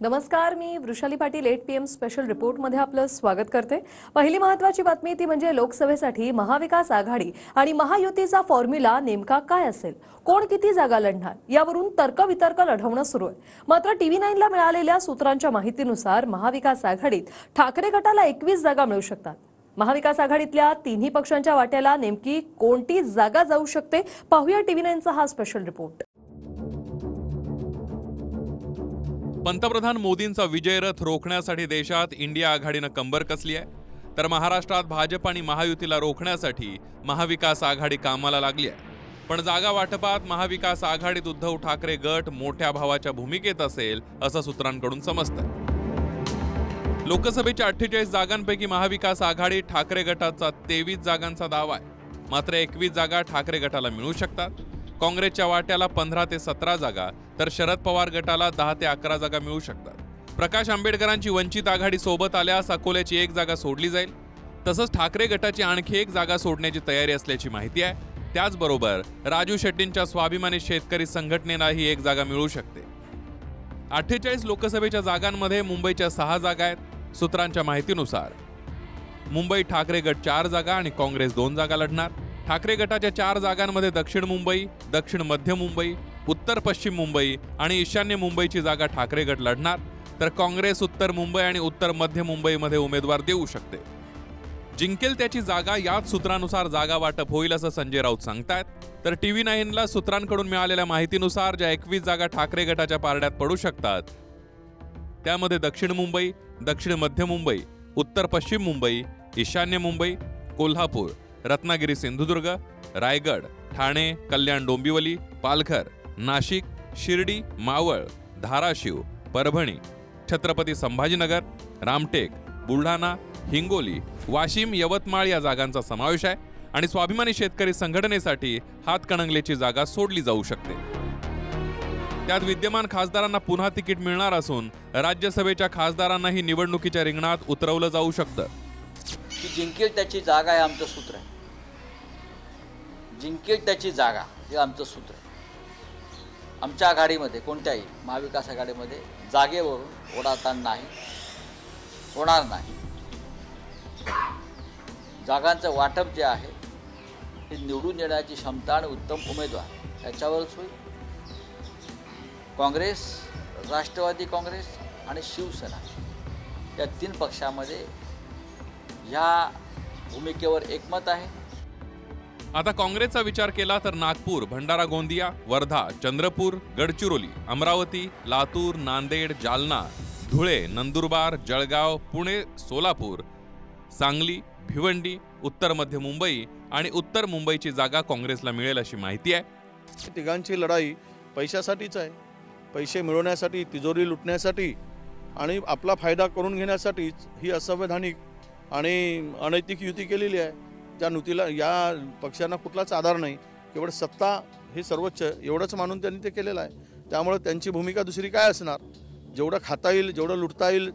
नमस्कार, मी Vrushali Patil 8 PM special रिपोर्टमध्ये आपलं स्वागत करते। पहिली महत्त्वाची बातमी ती म्हणजे लोकसभेसाठी महाविकास आघाडी आणि महायुतीचा फॉर्म्युला नेमका काय असेल, कोण किती जागा लढणार यावरून तर्कवितर्क लढवणं सुरू आहे। मात्र TV9 ला मिळालेल्या सूत्रांच्या माहितीनुसार महाविकास आघाडीत ठाकरे गटाला 21 जागा मिळू शकतात। महाविकास आघाडीतल्या तिन्ही पक्षांच्या वाट्याला नेमकी कोणती जागा जाऊ शकते, पाहूया TV9 चा हा स्पेशल रिपोर्ट। पंतप्रधान मोदींचा विजय रथ रोखण्यासाठी देशात इंडिया आघाडीनं कंबर कसली आहे, तर महाराष्ट्रात भाजप आणि महायुतीला रोखण्यासाठी महाविकास आघाडी कामाला लागली आहे। पण जागा वाटपात महाविकास आघाडीत उद्धव ठाकरे गट मोठ्या भावाच्या भूमिकेत असेल असं सूत्रांकडून समजतं। लोकसभेच्या 48 जागांपैकी महाविकास आघाडी ठाकरे गटाचा 23 जागांचा दावा आहे। मात्र 21 जागा ठाकरे गटाला मिळू शकतात। काँग्रेसच्या वाट्याला 15 ते 17 जागा, तर शरद पवार गटाला 10 ते 11 जागा मिळू शकतात। प्रकाश आंबेडकरांची वंचित आघाडी सोबत आल्यास अकोल्याची एक जागा सोडली जाईल। तसंच ठाकरे गटाची आणखी एक जागा सोडण्याची तयारी असल्याची माहिती आहे। त्याचबरोबर राजू शेट्टींच्या स्वाभिमानी शेतकरी संघटनेलाही एक जागा मिळू शकते। 48 लोकसभेच्या जागांमध्ये मुंबईच्या 6 जागा आहेत। सूत्रांच्या माहितीनुसार मुंबई ठाकरे गट 4 जागा आणि काँग्रेस 2 जागा लढणार। ठाकरे गटाच्या 4 जागांमध्ये दक्षिण मुंबई, दक्षिण मध्य मुंबई, उत्तर पश्चिम मुंबई आणि ईशान्य मुंबईची जागा ठाकरे गट लढणार, तर काँग्रेस उत्तर मुंबई आणि उत्तर मध्य मुंबईमध्ये उमेदवार देऊ शकते। जिंकेल त्याची जागा याच सूत्रानुसार जागा वाटप होईल असं संजय राऊत सांगतायत। तर TV9 ला सूत्रांकडून मिळालेल्या माहितीनुसार ज्या 21 जागा ठाकरे गटाच्या पारड्यात पडू शकतात त्यामध्ये दक्षिण मुंबई, दक्षिण मध्य मुंबई, उत्तर पश्चिम मुंबई, ईशान्य मुंबई, कोल्हापूर, रत्नागिरी सिंधुदुर्ग, रायगड, ठाणे, कल्याण डोंबिवली, पालघर, नाशिक, शिर्डी, मावळ, धाराशिव, परभणी, छत्रपती संभाजीनगर, रामटेक, बुलढाणा, हिंगोली, वाशिम, यवतमाळ या जागांचा समावेश आहे आणि स्वाभिमानी शेतकरी संघटनेसाठी हातकणंगलेची जागा सोडली जाऊ शकते। त्यात विद्यमान खासदारांना पुन्हा तिकीट मिळणार असून राज्यसभेच्या खासदारांनाही निवडणुकीच्या रिंगणात उतरवलं जाऊ शकतं। की जिंकेल त्याची जागा हे आमचं सूत्र आहे। जिंकेल त्याची जागा हे आमचं सूत्र आहे। आमच्या आघाडीमध्ये कोणत्याही महाविकास आघाडीमध्ये जागेवरून ओढाताण नाही, होणार नाही। जागांचं वाटप जे आहे हे निवडून येण्याची क्षमता आणि उत्तम उमेदवार याच्यावरच होईल। काँग्रेस, राष्ट्रवादी काँग्रेस आणि शिवसेना या 3 पक्षामध्ये या भूमिकेवर एकमत आहे। आता काँग्रेसचा विचार केला तर नागपूर, भंडारा गोंदिया, वर्धा, चंद्रपूर, गडचिरोली, अमरावती, लातूर, नांदेड, जालना, धुळे, नंदुरबार, जळगाव, पुणे, सोलापूर, सांगली, भिवंडी, उत्तर मध्य मुंबई आणि उत्तर मुंबईची जागा काँग्रेसला मिळेल अशी माहिती आहे। तिघांची लढाई पैशासाठीच आहे। पैसे मिळवण्यासाठी, तिजोरी लुटण्यासाठी आणि आपला फायदा करून घेण्यासाठीच ही असंवैधानिक आणि अनैतिक युती केलेली आहे। त्या युतीला या पक्षांना कुठलाच आधार नाही, केवळ सत्ता हे सर्वोच्च एवढंच मानून त्यांनी ते केलेलं आहे। त्यामुळे त्यांची भूमिका दुसरी काय असणार? जेवढं खाता येईल, जेवढं लुटता येईल,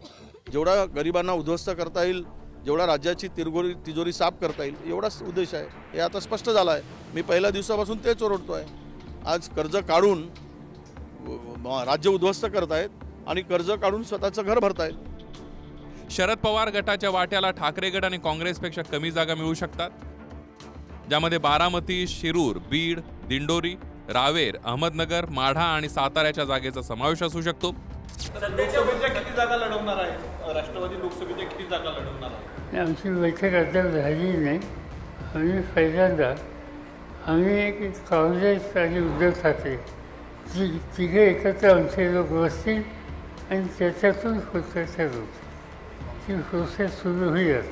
जेवढा गरिबांना उद्ध्वस्त करता येईल, जेवढा राज्याची तिजोरी साफ करता येईल एवढाच उद्देश आहे। हे आता स्पष्ट झालं आहे। मी पहिल्या दिवसापासून तेच ओरडतो आहे। आज कर्ज काढून राज्य उद्ध्वस्त करतायत आणि कर्ज काढून स्वतःचं घर भरतायत। शरद पवार गटाच्या वाट्याला ठाकरे गट आणि काँग्रेसपेक्षा कमी जागा मिळू शकतात, ज्यामध्ये बारामती, शिरूर, बीड, दिंडोरी, रावेर, अहमदनगर, माढा आणि साताऱ्याच्या जागेचा समावेश असू शकतो। लोकसभेच्या किती जागा लढवणार आहे? राष्ट्रवादी लोकसभेच्या किती जागा लढवणार आहे? आमची बैठक अद्याप झाली नाही। आम्ही पहिल्यांदा एक काँग्रेस आणि उद्धव ठाकरे तिघे एकत्र आमचे लोक बसतील आणि त्याच्यातून प्रोसेस ठरवू। ती प्रोसेस सुरू होईल।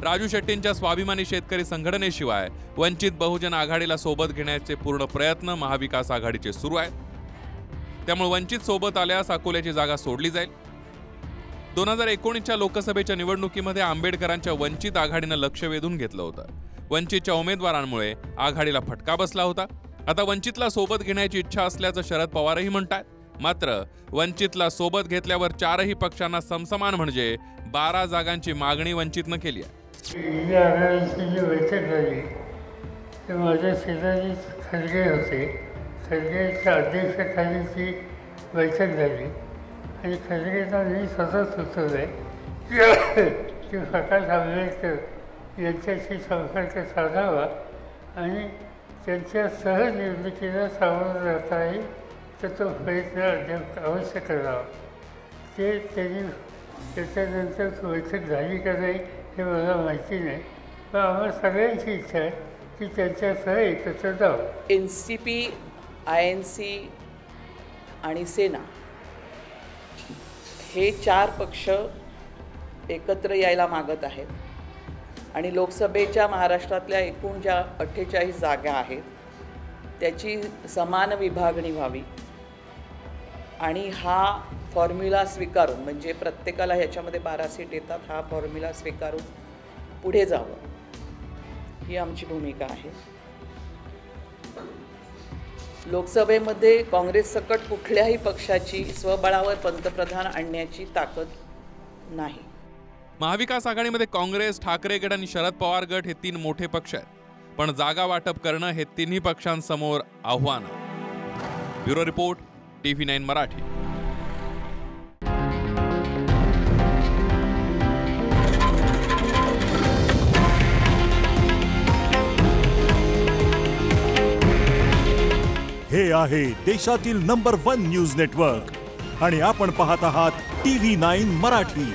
राजू शेट्टींच्या स्वाभिमानी शेतकरी संघटनेशिवाय वंचित बहुजन आघाडीला सोबत घेण्याचे पूर्ण प्रयत्न महाविकास आघाडीचे सुरू आहेत। त्यामुळे वंचित सोबत आल्यास अकोल्याची जागा सोडली जाईल। 2019च्या लोकसभेच्या निवडणुकीमध्ये आंबेडकरांच्या वंचित आघाडीनं लक्ष वेधून घेतलं होतं। वंचितच्या उमेदवारांमुळे आघाडीला फटका बसला होता। आता वंचितला सोबत घेण्याची इच्छा असल्याचं शरद पवारही म्हणतात। मात्र वंचितला सोबत घेतल्यावर 4ही पक्षांना समसमान म्हणजे 12 जागांची मागणी वंचितनं केली आहे। इंडिया आघाडीची जी बैठक झाली ते माझ्या शेजारी खरगे होते। खरगेच्या अध्यक्षतेखाली ती बैठक झाली आणि खरगेंना मी स्वतः सुचवलं आहे की प्रकाश आंबेडकर यांच्याशी संपर्क साधावा आणि त्यांच्या सहनिर्मितीला सामोरं जाता येईल तर तो प्रयत्न अद्याप अवश्य करावा. ते त्यांनी त्याच्यानंतर बैठक झाली का नाही हे मला माहिती नाही, पण आम्हाला सगळ्यांची इच्छा आहे की त्यांच्यासह एकत्र जावं. NCP, INC आणि सेना हे 4 पक्ष एकत्र यायला मागत आहेत आणि लोकसभेच्या महाराष्ट्रातल्या एकूण ज्या 48 जागा आहेत त्याची समान विभागणी व्हावी आणि हा फॉर्म्युला स्वीकारून, म्हणजे प्रत्येकाला ह्याच्यामध्ये 12 सीट येतात, हा फॉर्म्युला स्वीकारून पुढे जावं ही आमची भूमिका आहे. लोकसभेमध्ये काँग्रेस सकट कुठल्याही पक्षाची स्वबळावर पंतप्रधान आणण्याची ताकद नाही. महाविकास आघाडीमध्ये काँग्रेस, ठाकरे गट आणि शरद पवार गट हे 3 मोठे पक्ष आहेत, पण जागा वाटप करणं हे तिन्ही पक्षांसमोर आव्हान आहे. Bureau report, TV9 Marathi. हे आहे देशातील नंबर 1 न्यूज नेटवर्क आणि आपण पाहत आहात TV9 मराठी.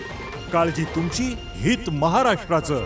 काळजी तुमची, हित महाराष्ट्राचं.